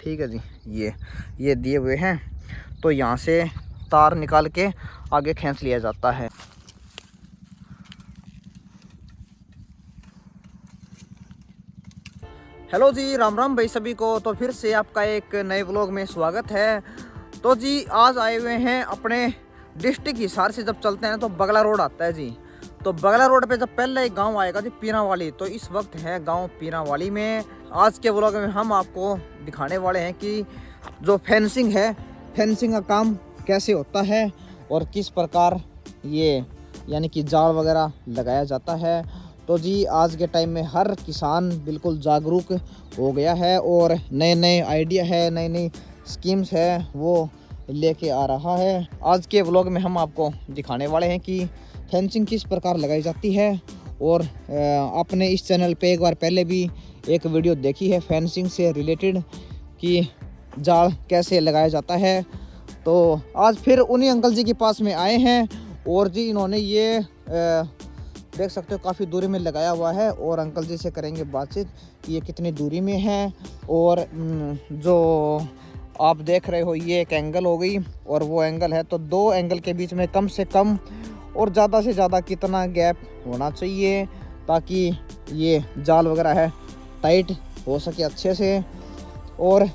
ठीक है जी। ये दिए हुए हैं, तो यहाँ से तार निकाल के आगे खींच लिया जाता है। हेलो जी, राम राम भाई सभी को। तो फिर से आपका एक नए व्लॉग में स्वागत है। तो जी आज आए हुए हैं अपने डिस्ट्रिक्ट हिसार से। जब चलते हैं तो बगला रोड आता है जी। तो बगला रोड पे जब पहले एक गांव आएगा जी पीरावाली, तो इस वक्त है गांव पीरावाली में। आज के व्लॉग में हम आपको दिखाने वाले हैं कि जो फेंसिंग है, फेंसिंग का काम कैसे होता है और किस प्रकार ये यानी कि जाल वगैरह लगाया जाता है। तो जी आज के टाइम में हर किसान बिल्कुल जागरूक हो गया है और नए नए आइडिया है, नई नई स्कीम्स है वो लेके आ रहा है। आज के व्लॉग में हम आपको दिखाने वाले हैं कि फेंसिंग किस प्रकार लगाई जाती है। और आपने इस चैनल पे एक बार पहले भी एक वीडियो देखी है फेंसिंग से रिलेटेड कि जाल कैसे लगाया जाता है। तो आज फिर उन्हीं अंकल जी के पास में आए हैं और जी इन्होंने ये देख सकते हो काफ़ी दूरी में लगाया हुआ है। और अंकल जी से करेंगे बातचीत कि ये कितनी दूरी में है। और जो आप देख रहे हो ये एक एंगल हो गई और वो एंगल है, तो दो एंगल के बीच में कम से कम और ज़्यादा से ज़्यादा कितना गैप होना चाहिए ताकि ये जाल वगैरह है टाइट हो सके अच्छे से। और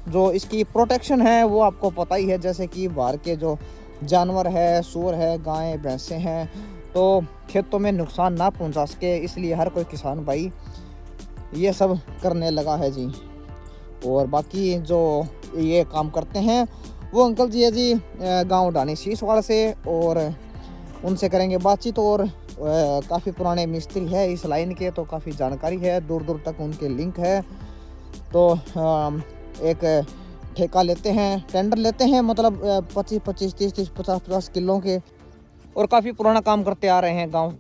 जो इसकी प्रोटेक्शन है वो आपको पता ही है, जैसे कि बाहर के जो जानवर है, सूअर है, गायें भैंसें हैं, तो खेतों में नुकसान ना पहुंचा सके, इसलिए हर कोई किसान भाई ये सब करने लगा है जी। और बाकी जो ये काम करते हैं वो अंकल जी है जी गांव डानी शीशवाड़ से, और उनसे करेंगे बातचीत। और काफ़ी पुराने मिस्त्री है इस लाइन के, तो काफ़ी जानकारी है, दूर दूर तक उनके लिंक है। तो एक ठेका लेते हैं, टेंडर लेते हैं, मतलब 25-25, 30-30, 50-50 किलो के, और काफ़ी पुराना काम करते आ रहे हैं गांव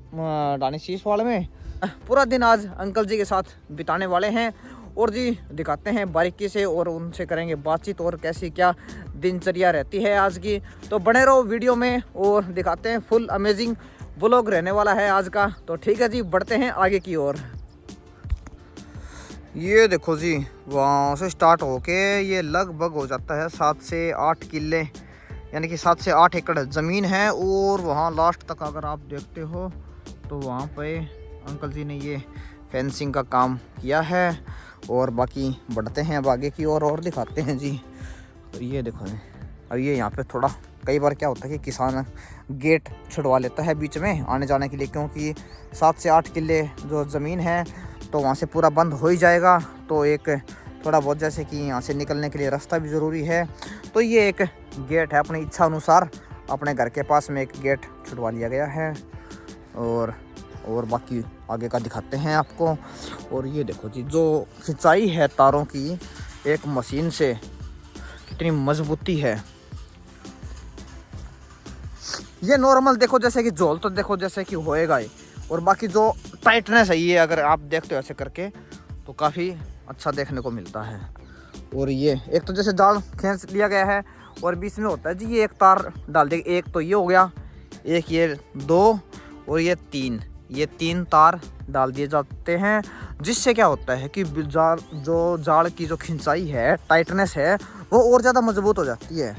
डानी शीशवाड़ में। पूरा दिन आज अंकल जी के साथ बिताने वाले हैं और जी दिखाते हैं बारीकी से और उनसे करेंगे बातचीत और कैसी क्या दिनचर्या रहती है आज की। तो बने रहो वीडियो में और दिखाते हैं, फुल अमेजिंग व्लॉग रहने वाला है आज का। तो ठीक है जी, बढ़ते हैं आगे की ओर। ये देखो जी, वहाँ से स्टार्ट होके ये लगभग हो जाता है 7 से 8 किले, यानी कि 7 से 8 एकड़ ज़मीन है। और वहाँ लास्ट तक अगर आप देखते हो तो वहाँ पे अंकल जी ने ये फेंसिंग का काम किया है। और बाकी बढ़ते हैं अब आगे की ओर और दिखाते हैं जी। तो ये देखो जी, अब ये यहाँ पे थोड़ा कई बार क्या होता है कि किसान गेट छुड़वा लेता है बीच में आने जाने के लिए, क्योंकि 7 से 8 किले जो ज़मीन है तो वहाँ से पूरा बंद हो ही जाएगा। तो एक थोड़ा बहुत जैसे कि यहाँ से निकलने के लिए रास्ता भी ज़रूरी है, तो ये एक गेट है, अपनी इच्छा अनुसार अपने घर के पास में एक गेट छुड़वा लिया गया है। और बाकी आगे का दिखाते हैं आपको। और ये देखो जी, जो खिंचाई है तारों की एक मशीन से, कितनी मजबूती है। ये नॉर्मल देखो जैसे कि झोल तो देखो जैसे कि होएगा ही, और बाकी जो टाइटनेस है ये अगर आप देखते हो ऐसे करके तो काफ़ी अच्छा देखने को मिलता है। और ये एक तो जैसे जाल खींच लिया गया है और बीच में होता है जी ये एक तार डाल देगा। एक तो ये हो गया, एक ये 2 और ये 3, ये 3 तार डाल दिए जाते हैं, जिससे क्या होता है कि जाल की जो खिंचाई है, टाइटनेस है, वो और ज़्यादा मजबूत हो जाती है।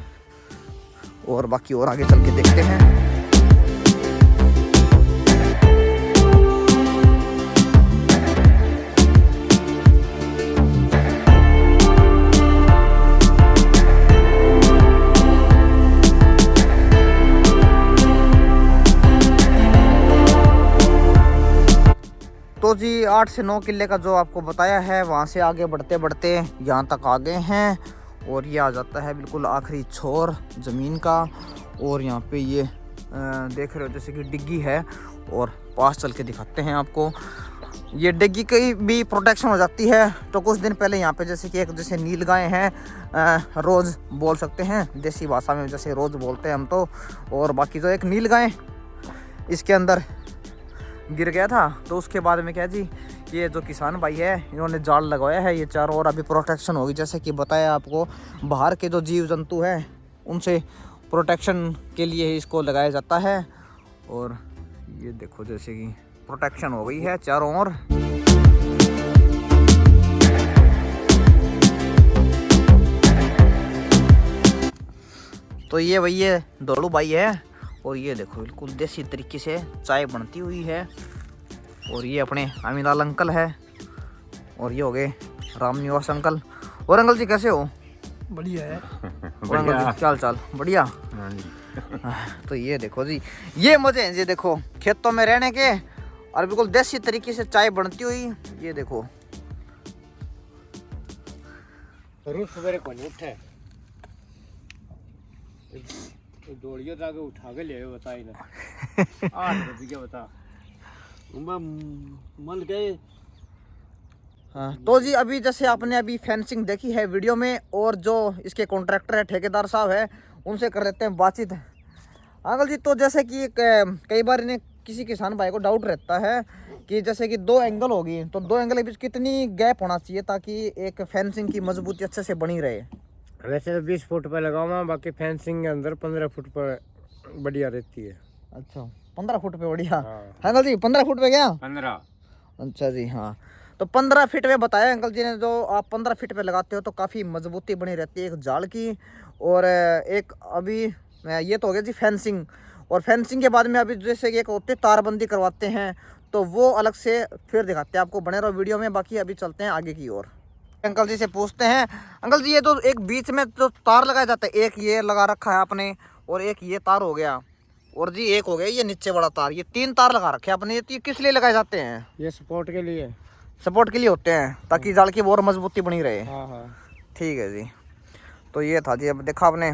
और बाकी और आगे चल के देखते हैं। तो जी 8 से 9 किले का जो आपको बताया है, वहाँ से आगे बढ़ते बढ़ते यहाँ तक आ गए हैं और ये आ जाता है बिल्कुल आखिरी छोर ज़मीन का। और यहाँ पे ये देख रहे हो जैसे कि डिग्गी है, और पास चल के दिखाते हैं आपको। ये डिग्गी की भी प्रोटेक्शन हो जाती है। तो कुछ दिन पहले यहाँ पे जैसे कि एक जैसे नील गाय हैं, रोज़ बोल सकते हैं देसी भाषा में, जैसे रोज़ बोलते हैं हम तो। और बाकी जो एक नील गाय इसके अंदर गिर गया था, तो उसके बाद में क्या जी, ये जो किसान भाई है इन्होंने जाल लगवाया है ये चारों ओर। अभी प्रोटेक्शन होगी, जैसे कि बताया आपको, बाहर के जो जीव जंतु हैं उनसे प्रोटेक्शन के लिए इसको लगाया जाता है। और ये देखो जैसे कि प्रोटेक्शन हो गई है चारों ओर। तो ये भाई ये दौड़ू भाई है और ये देखो बिल्कुल देसी तरीके से चाय बनती हुई है। और ये अपने अमीलाल अंकल है और ये हो गए राम निवास अंकल। और अंकल जी कैसे हो? बढ़िया है। और अंकल जी क्या हाल चाल? बढ़िया। तो ये देखो जी ये मजे हैं जी, देखो खेतों में रहने के और बिल्कुल देसी तरीके से चाय बनती हुई। ये देखो रोज सवेरे कौन उठे दौड़ियो जाके उठा के ले बताई ना 8 बजे क्या बता मन गए। हाँ तो जी अभी जैसे आपने अभी फेंसिंग देखी है वीडियो में और जो इसके कॉन्ट्रैक्टर है ठेकेदार साहब है उनसे कर लेते हैं बातचीत। अंकल जी तो जैसे कि कई बार इन्हें किसी किसान भाई को डाउट रहता है कि जैसे कि 2 एंगल होगी तो 2 एंगल के बीच कितनी गैप होना चाहिए ताकि एक फेंसिंग की मजबूती अच्छे से बनी रहे? वैसे तो 20 फुट पे लगाऊंगा, बाकी फेंसिंग के अंदर 15 फुट पर बढ़िया रहती है। अच्छा 15 फुट पे बढ़िया। हाँ। अंकल जी 15 फुट पे क्या? 15। अच्छा जी हाँ तो 15 फीट पे बताया अंकल जी ने। जो आप 15 फीट पे लगाते हो तो काफ़ी मजबूती बनी रहती है एक जाल की। और एक अभी ये तो हो गया जी फेंसिंग। और फेंसिंग के बाद में अभी जैसे कि एक होते तारबंदी करवाते हैं तो वो अलग से फिर दिखाते हैं आपको, बने रहो वीडियो में। बाकी अभी चलते हैं आगे की ओर। अंकल जी से पूछते हैं। अंकल जी ये तो एक बीच में जो तार लगाया जाता है, एक ये लगा रखा है आपने और एक ये तार हो गया और जी एक हो गया ये नीचे वाला तार, ये 3 तार लगा रखे हैं आपने। ये किस लिए लगाए जाते हैं? ये सपोर्ट के लिए। सपोर्ट के लिए होते हैं ताकि जाल की और मजबूती बनी रहे। हाँ हाँ ठीक है जी। तो ये था जी। अब देखा आपने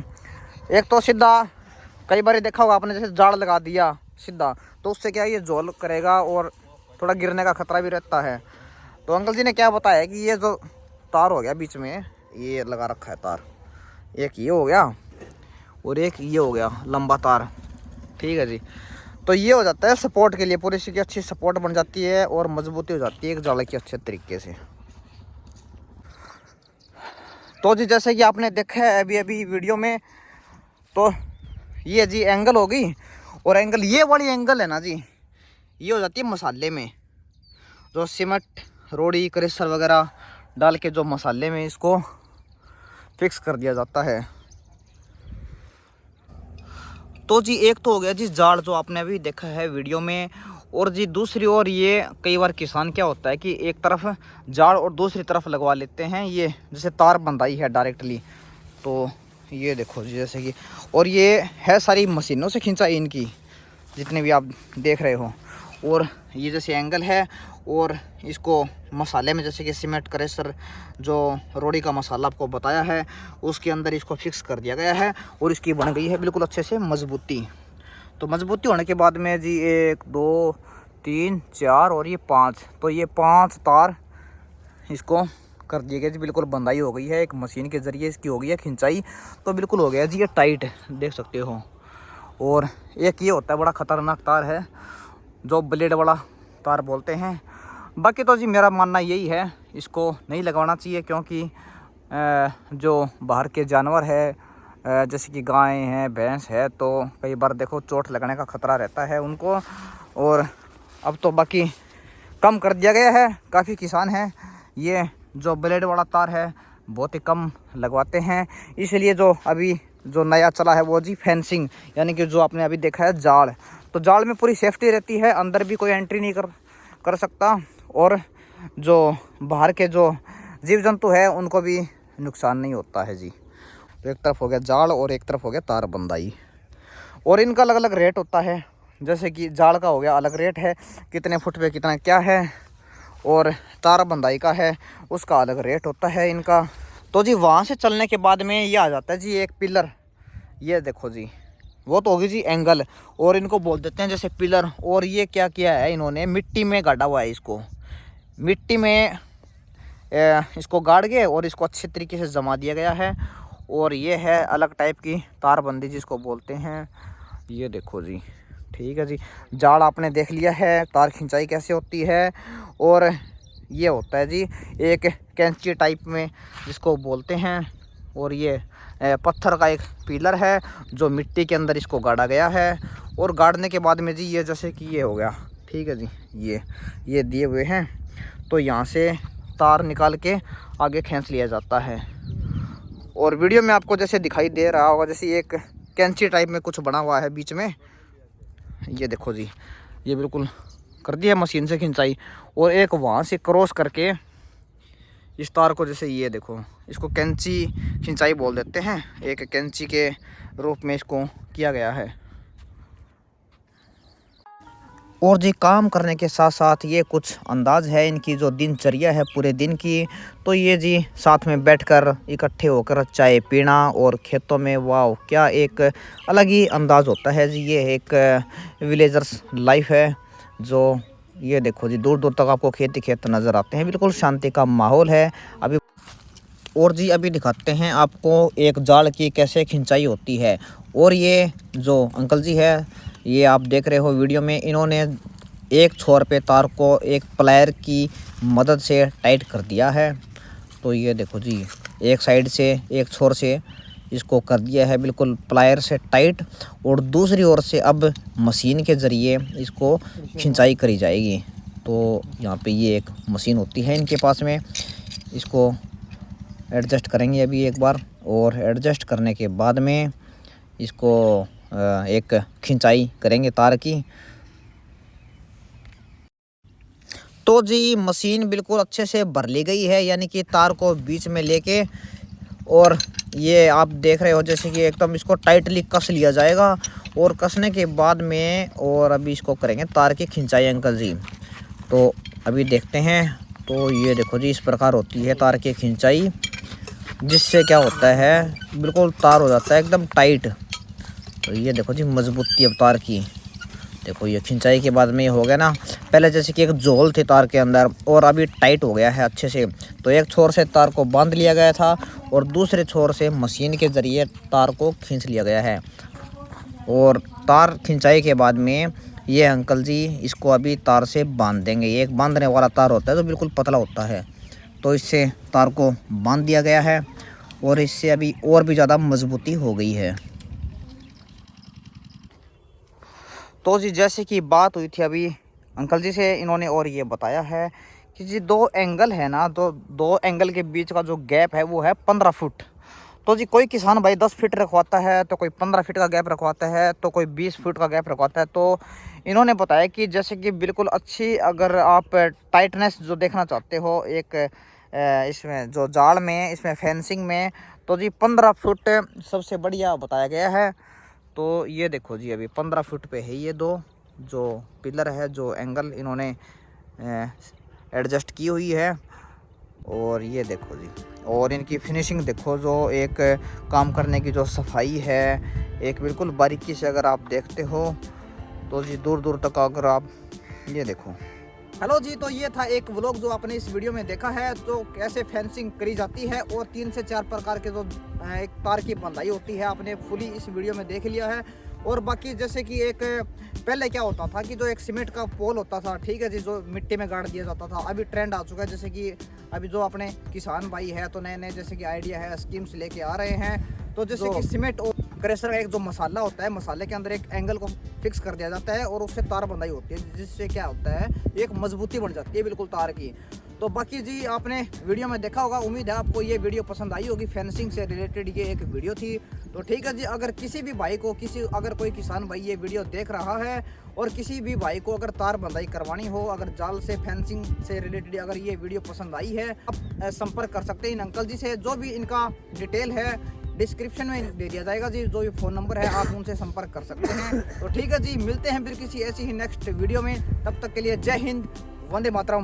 एक तो सीधा कई बार देखा होगा आपने, जैसे जाल लगा दिया सीधा तो उससे क्या ये झोल करेगा और थोड़ा गिरने का खतरा भी रहता है। तो अंकल जी ने क्या बताया कि ये जो तार हो गया बीच में ये लगा रखा है तार, एक ये हो गया और एक ये हो गया लंबा तार। ठीक है जी। तो ये हो जाता है सपोर्ट के लिए, पूरी की अच्छी सपोर्ट बन जाती है और मजबूती हो जाती है एक जाल की अच्छे तरीके से। तो जी जैसे कि आपने देखा है अभी अभी वीडियो में, तो ये जी एंगल होगी और एंगल ये वाली एंगल है ना जी, ये हो जाती है मसाले में। जो सीमेंट रोड़ी क्रेशर वगैरह डाल के जो मसाले में इसको फिक्स कर दिया जाता है। तो जी एक तो हो गया जी जाल जो आपने अभी देखा है वीडियो में। और जी दूसरी ओर ये कई बार किसान क्या होता है कि एक तरफ जाल और दूसरी तरफ लगवा लेते हैं, ये जैसे तार बंधाई है डायरेक्टली। तो ये देखो जी जैसे कि, और ये है सारी मशीनों से खींचा इनकी जितने भी आप देख रहे हो। और ये जैसे एंगल है और इसको मसाले में जैसे कि सीमेंट क्रेशर जो रोड़ी का मसाला आपको बताया है उसके अंदर इसको फिक्स कर दिया गया है और इसकी बन गई है बिल्कुल अच्छे से मजबूती। तो मजबूती होने के बाद में जी 1 2 3 4 और ये 5, तो ये 5 तार इसको कर दिए गए जी। बिल्कुल बंधाई हो गई है एक मशीन के ज़रिए, इसकी हो गई है खिंचाई। तो बिल्कुल हो गया जी ये टाइट, देख सकते हो। और एक ये होता है बड़ा ख़तरनाक तार है जो ब्लेड वाला तार बोलते हैं। बाकी तो जी मेरा मानना यही है इसको नहीं लगवाना चाहिए, क्योंकि जो बाहर के जानवर है जैसे कि गाय हैं भैंस है तो कई बार देखो चोट लगने का ख़तरा रहता है उनको। और अब तो बाकी कम कर दिया गया है, काफ़ी किसान हैं ये जो ब्लेड वाला तार है बहुत ही कम लगवाते हैं। इसलिए जो अभी जो नया चला है वो जी फेंसिंग, यानी कि जो आपने अभी देखा है जाल। तो जाल में पूरी सेफ्टी रहती है, अंदर भी कोई एंट्री नहीं कर सकता और जो बाहर के जो जीव जंतु है उनको भी नुकसान नहीं होता है जी। तो एक तरफ हो गया जाल और एक तरफ हो गया तार बंधाई। और इनका अलग अलग रेट होता है, जैसे कि जाल का हो गया अलग रेट है, कितने फुट पे कितना क्या है, और तार बंधाई का है उसका अलग रेट होता है इनका। तो जी वहाँ से चलने के बाद में ये आ जाता है जी एक पिलर, ये देखो जी वो तो होगी जी एंगल, और इनको बोल देते हैं जैसे पिलर। और ये क्या किया है इन्होंने, मिट्टी में गाड़ा हुआ है इसको, मिट्टी में इसको गाड़ के और इसको अच्छे तरीके से जमा दिया गया है। और ये है अलग टाइप की तारबंदी जिसको बोलते हैं, ये देखो जी। ठीक है जी, जाल आपने देख लिया है तार खिंचाई कैसे होती है। और ये होता है जी एक कैंची टाइप में जिसको बोलते हैं, और ये पत्थर का एक पिलर है जो मिट्टी के अंदर इसको गाड़ा गया है। और गाड़ने के बाद में जी ये जैसे कि ये हो गया, ठीक है जी, ये दिए हुए हैं। तो यहाँ से तार निकाल के आगे खींच लिया जाता है। और वीडियो में आपको जैसे दिखाई दे रहा होगा जैसे एक कैंची टाइप में कुछ बना हुआ है बीच में। ये देखो जी, ये बिल्कुल कर दिया मशीन से खिंचाई। और एक वहाँ से क्रॉस करके इस तार को, जैसे ये देखो, इसको कैंची खिंचाई बोल देते हैं, एक कैंची के रूप में इसको किया गया है। और जी काम करने के साथ साथ ये कुछ अंदाज है इनकी जो दिनचर्या है पूरे दिन की। तो ये जी साथ में बैठकर इकट्ठे होकर चाय पीना और खेतों में, वाह क्या एक अलग ही अंदाज होता है जी। ये एक विलेजर्स लाइफ है जो, ये देखो जी दूर दूर तक आपको खेत ही खेत नज़र आते हैं, बिल्कुल शांति का माहौल है अभी। और जी अभी दिखाते हैं आपको एक जाल की कैसे खिंचाई होती है। और ये जो अंकल जी है, ये आप देख रहे हो वीडियो में, इन्होंने एक छोर पे तार को एक प्लायर की मदद से टाइट कर दिया है। तो ये देखो जी, एक साइड से एक छोर से इसको कर दिया है बिल्कुल प्लायर से टाइट, और दूसरी ओर से अब मशीन के ज़रिए इसको खिंचाई करी जाएगी। तो यहाँ पे ये एक मशीन होती है इनके पास में, इसको एडजस्ट करेंगे अभी एक बार, और एडजस्ट करने के बाद में इसको एक खिंचाई करेंगे तार की। तो जी मशीन बिल्कुल अच्छे से भर ली गई है, यानी कि तार को बीच में लेके, और ये आप देख रहे हो जैसे कि एकदम इसको टाइटली कस लिया जाएगा। और कसने के बाद में और अभी इसको करेंगे तार की खिंचाई अंकल जी। तो अभी देखते हैं। तो ये देखो जी, इस प्रकार होती है तार की खिंचाई, जिससे क्या होता है बिल्कुल तार हो जाता है एकदम टाइट। तो ये देखो जी मजबूती अब तार की, देखो ये खिंचाई के बाद में ये हो गया ना, पहले जैसे कि एक झोल थी तार के अंदर, और अभी टाइट हो गया है अच्छे से। तो एक छोर से तार को बांध लिया गया था और दूसरे छोर से मशीन के ज़रिए तार को खींच लिया गया है। और तार खिंचाई के बाद में ये अंकल जी इसको अभी तार से बांध देंगे। ये एक बांधने वाला तार होता है जो बिल्कुल पतला होता है, तो इससे तार को बांध दिया गया है और इससे अभी और भी ज़्यादा मजबूती हो गई है। तो जी जैसे कि बात हुई थी अभी अंकल जी से, इन्होंने और ये बताया है कि जी दो एंगल है ना, तो दो एंगल के बीच का जो गैप है वो है 15 फुट। तो जी कोई किसान भाई 10 फीट रखवाता है, तो कोई 15 फीट का गैप रखवाता है, तो कोई 20 फीट का गैप रखवाता है। तो इन्होंने बताया कि जैसे कि बिल्कुल अच्छी, अगर आप टाइटनेस जो देखना चाहते हो एक इसमें जो जाल में, इसमें फेंसिंग में, तो जी 15 फुट सबसे बढ़िया बताया गया है। तो ये देखो जी अभी 15 फुट पे है ये दो जो पिलर है, जो एंगल इन्होंने एडजस्ट की हुई है। और ये देखो जी, और इनकी फिनिशिंग देखो, जो एक काम करने की जो सफाई है, एक बिल्कुल बारीकी से अगर आप देखते हो तो जी दूर दूर तक अगर आप ये देखो। हेलो जी, तो ये था एक व्लॉग जो आपने इस वीडियो में देखा है, तो कैसे फेंसिंग करी जाती है और 3 से 4 प्रकार के जो एक तार की बंधाई होती है, आपने फुली इस वीडियो में देख लिया है। और बाकी जैसे कि एक पहले क्या होता था कि जो एक सीमेंट का पोल होता था, ठीक है जी, जो मिट्टी में गाड़ दिया जाता था, अभी ट्रेंड आ चुका है। जैसे कि अभी जो अपने किसान भाई है तो नए नए जैसे कि आइडिया है, स्कीम्स लेके आ रहे हैं। तो जैसे कि सीमेंट और क्रेशर का एक जो मसाला होता है, मसाले के अंदर एक एंगल को फिक्स कर दिया जाता है और उससे तार बंधाई होती है, जिससे क्या होता है एक मजबूती बन जाती है बिल्कुल तार की। तो बाकी जी आपने वीडियो में देखा होगा, उम्मीद है आपको ये वीडियो पसंद आई होगी। फेंसिंग से रिलेटेड ये एक वीडियो थी। तो ठीक है जी, अगर किसी भी भाई को, अगर कोई किसान भाई ये वीडियो देख रहा है और किसी भी भाई को अगर तार बंधाई करवानी हो, अगर जाल से फेंसिंग से रिलेटेड अगर ये वीडियो पसंद आई है, आप संपर्क कर सकते हैं इन अंकल जी से। जो भी इनका डिटेल है डिस्क्रिप्शन में दे दिया जाएगा जी, जो भी फ़ोन नंबर है आप उनसे संपर्क कर सकते हैं। तो ठीक है जी, मिलते हैं फिर किसी ऐसी ही नेक्स्ट वीडियो में। तब तक के लिए जय हिंद, वंदे मातरम।